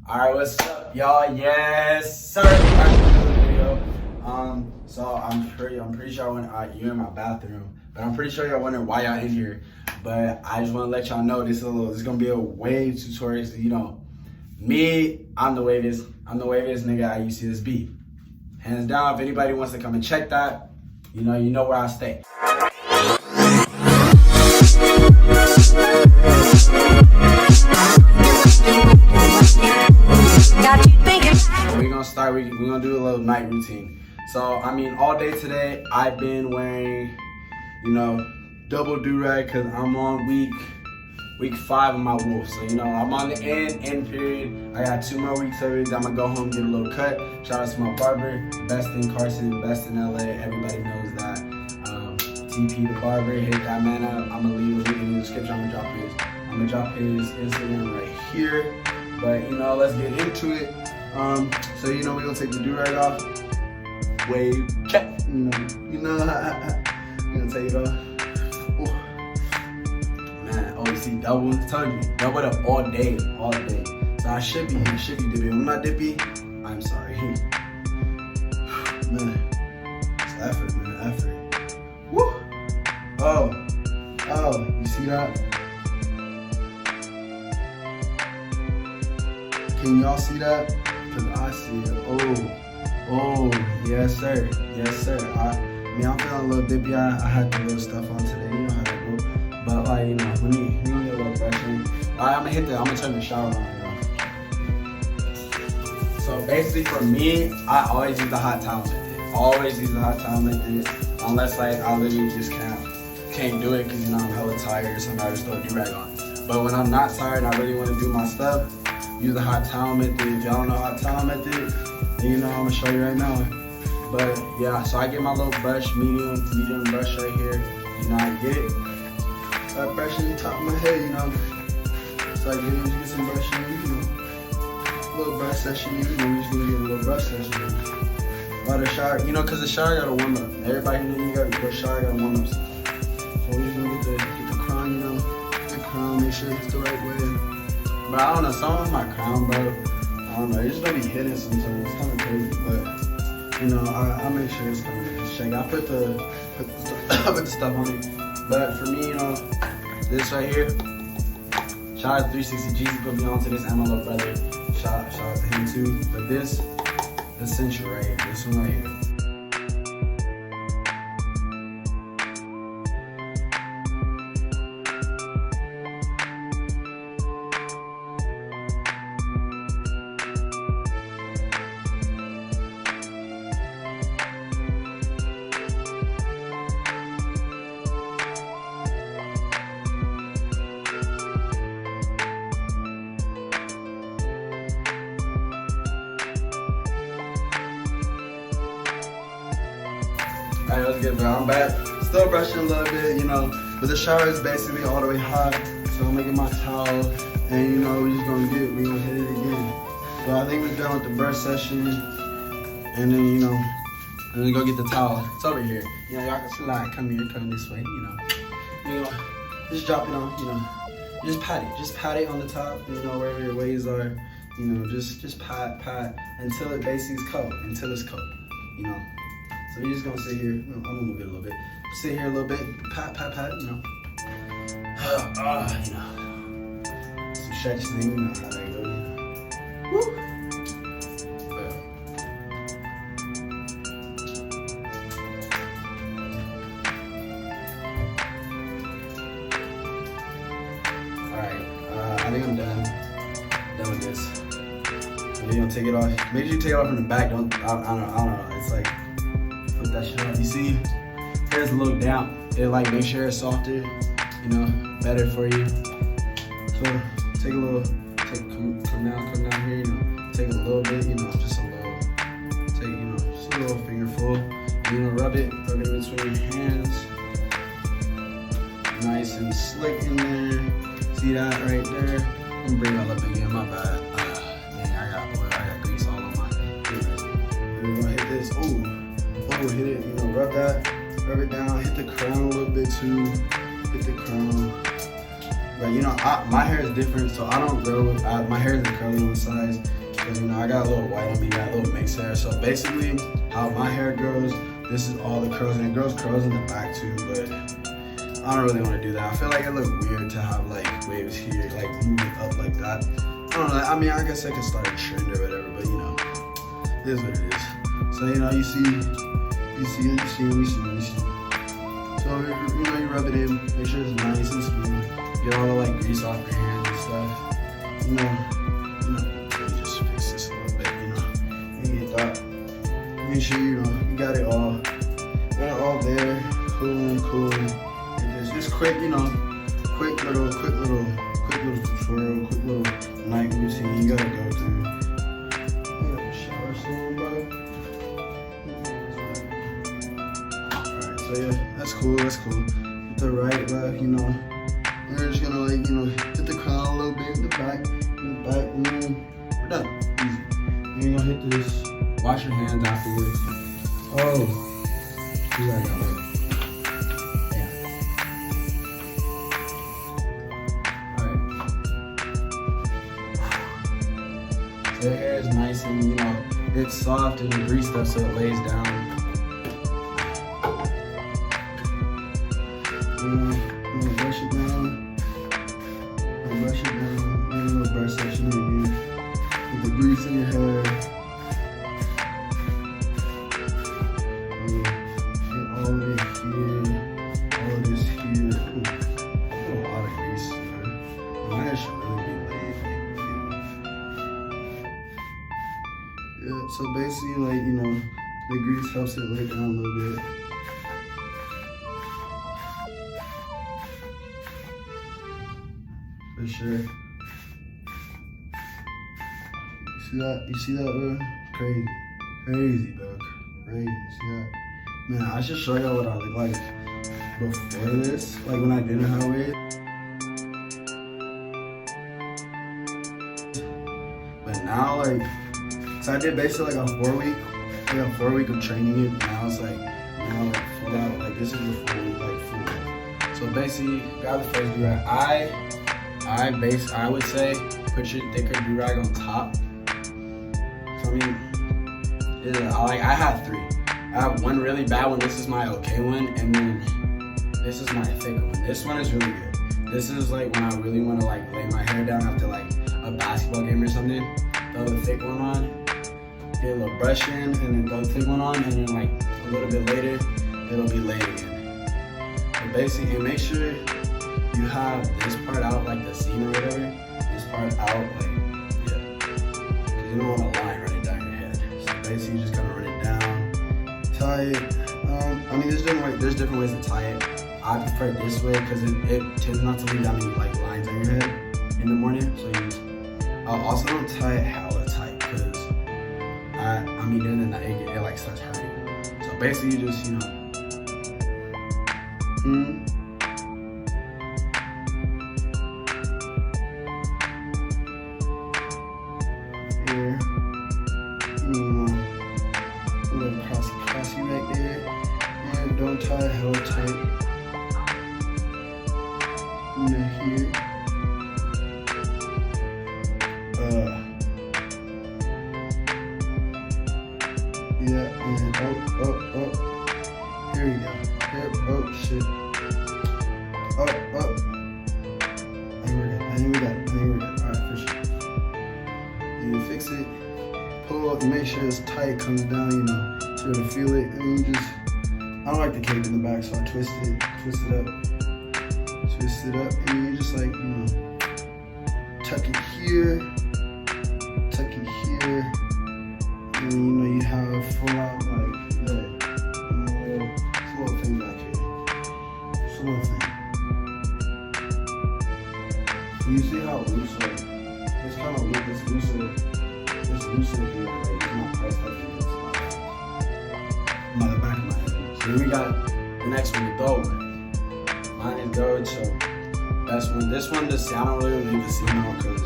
Alright, what's up, y'all? Yes, sir. Back to another video. So I'm pretty sure you're in my bathroom, but I'm pretty sure y'all wondering why y'all in here. But I just want to let y'all know this is gonna be a wave tutorial. So, you know, me, I'm the waviest nigga I used to this beat. Hands down. If anybody wants to come and check that, you know where I stay. We're gonna do a little night routine. So, I mean, all day today, I've been wearing, double do-rag because I'm on week 5 of my wolf. So, I'm on the end period. I got 2 more weeks of it. I'm gonna go home, get a little cut. Shout out to my barber, best in Carson, best in LA. Everybody knows that. TP the barber, hit that man up. I'm gonna leave a link in the description. I'm gonna drop his Instagram right here. But, let's get into it. So we're gonna take the do-rag off. Wave check. We're gonna take it off. Ooh. Man, oh, you see double? I told you, double up all day. So I should be dippy. When I'm not dippy, I'm sorry. Man, it's effort. Woo! Oh, you see that? Can y'all see that? Cause I see it. Oh, yes sir. I'm feeling a little dippy. I had the little stuff on today. You know how that go. But we gonna get a little brushing. Alright, I'm gonna turn the shower on, So basically for me, I always use the hot towel method. Unless I literally just can't do it because I'm hella tired or something. I just throw a do-rag on. But when I'm not tired and I really want to do my stuff, use the hot towel method. If y'all don't know hot towel method, then I'm gonna show you right now. But yeah, so I get my little brush, medium brush right here. I get it. Start brushing the top of my head, So I get some brushing, little brush session, we're just gonna get a little brush session. About the shower, cause the shower gotta warm up. Everybody knows the shower gotta warm up. So we're just gonna get the crown, make sure it's the right way. But I don't know, some of my crown, bro, I don't know, it's just gonna be hidden sometimes. It's kind of crazy, but I make sure it's coming in check. I put the stuff on it. But for me, this right here, shout out to 360 Jesus put me onto this, and my little brother, shout out to him too. But this essential right here, this one right here. Alright, that's good, bro. I'm back. Still brushing a little bit, but the shower is basically all the way hot. So I'm making my towel, and we're gonna hit it again. So I think we're done with the brush session, and then and then go get the towel. It's over here. Y'all can slide. Come this way. Just drop it on. Just pat it on the top. Wherever your waves are. Just pat until it basically is cold. Until it's cold. So we're just gonna sit here. I'm gonna move it a little bit. Sit here a little bit. Pat. Some stretches thing. How that goes. Woo. I think I'm done with this. And then you'll take it off. Make sure you take it off from the back. I don't know. It's like, put that shit on. You see, hair's a little damp. It makes your hair softer, better for you. So take a little, come down here, take a little bit, just a little, just a little fingerful. Rub it between your hands. Nice and slick in there. See that right there? I'm gonna bring it all up again, my bad. Dang, I got grease all on my fingers. We're gonna hit this, hit it, rub it down, hit the crown a little bit too, But my hair is different, so I don't grow, my hair isn't curly on the sides. I got a little white on me, got a little mixed hair. So basically, how my hair grows, this is all the curls, and it grows curls in the back too, but I don't really want to do that. I feel like it look weird to have like waves here, like moving up like that. I don't know. I mean, I guess I could start a trend or whatever, but you know, it is what it is. So you know, you see. So you know, you rub it in, make sure it's nice and smooth. Get all the like grease off your hands and stuff. You know, let me just fix this a little bit. You know, and get that. Make sure you know you got it all. Got it all there, cool. And just quick, you know, quick little tutorial, quick little night routine you gotta go through. You gotta shower soon, bro. Alright, so yeah, that's cool. With the right, left, you know. We're just gonna like, you know, hit the crown a little bit in the back, and then we're done. Easy. Then you're gonna hit this, wash your hands afterwards. Oh, you gotta go. The hair is nice and, you know, it's soft and greased up so it lays down. Brush it down. And a little brush section again. With the grease in your hair. And all of it here. All of this here. Ooh, a lot of grease here. My hair should really be laid. Yeah, so basically, like, you know, the grease helps it lay down a little bit. For sure. You see that, bro? Crazy, bro. Crazy. See that? Man, I should show y'all what I look like before this, like when I didn't have it. But now, like, so I did basically like a 4 week of training it. Now it's like, now like full out, like this is the full. So basically, grab the first do-rag. I would say put your thicker do-rag on top. So I mean, I have 3. I have one really bad one. This is my okay one, and then this is my thicker one. This one is really good. This is like when I really want to like lay my hair down after like a basketball game or something. Throw the thick one on. Get a little brush in, and then throw the thick one on, and then like a little bit later, it'll be laid again. But basically, and make sure you have this part out, like the seam or whatever. This part out, like, yeah. Because you don't want a line running down your head. So basically, you just kind of run it down, tie it. I mean, there's different ways to tie it. I prefer this way because it tends not to leave that many like lines on your head in the morning. So you also don't tie it hella tight because I mean, during the night it like starts hurting. So basically, you just, you know, here, a little crossy right there, and don't tie it hella tight. And then here, yeah, and then here we go. Here, oh shit. I think we got it. Alright, for sure. You fix it, pull up, make sure it's tight, comes down, you know, so you to feel it, and you just, I don't like the cape in the back, so I twist it up, and you just like, you know, tuck it here, and you know, you have full out like that, little thing back here, just a little thing. You see how loose, like, it's kind of loose, it's looser here, like, it's not quite like it's not the back of my head. So then we got the next one, the gold one. Mine is gold, so that's one. This one, I don't really leave the seam out because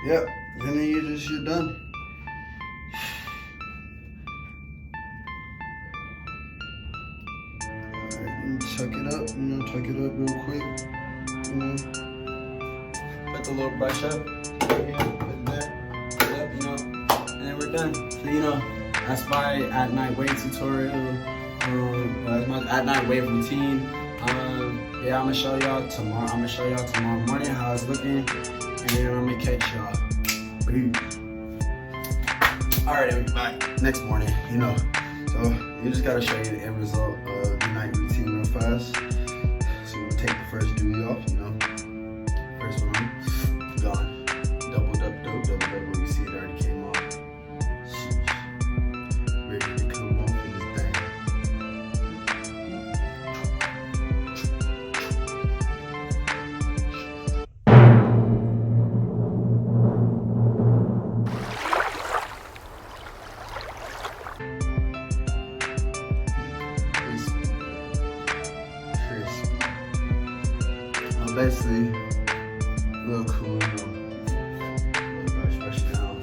Yep, and then you're done. Alright, tuck it up, tuck it up real quick. Put the little brush up. Yeah, put there. Yep, and then we're done. So, that's my at night wave tutorial. That's my at night wave routine. Yeah, I'm gonna show y'all tomorrow morning how it's looking, and then I'm gonna catch y'all. Alright, everybody. Next morning, So you just gotta show you the end result of the night routine real fast. So we'll take the first duty off, First one, gone. Double up. You see it already came off. Sheesh. Ready to come off in this thing. Basically, real cool, brush down,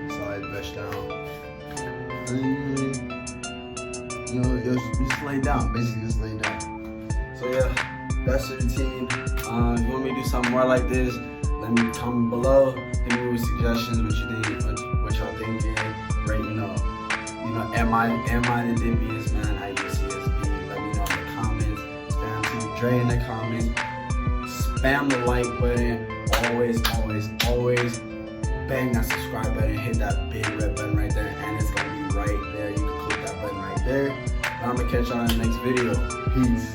slide brush down, and just lay down, basically just lay down. So yeah, that's the routine. If you want me to do something more like this, let me comment below, hit me with suggestions, what you think, what y'all thinking, right, am I the dippiest man at UCSB? Let me know in the comments. Spam Dre in the comments. Spam the like button. Always bang that subscribe button. Hit that big red button right there, and it's gonna be right there. You can click that button right there. I'm gonna catch y'all in the next video. Peace.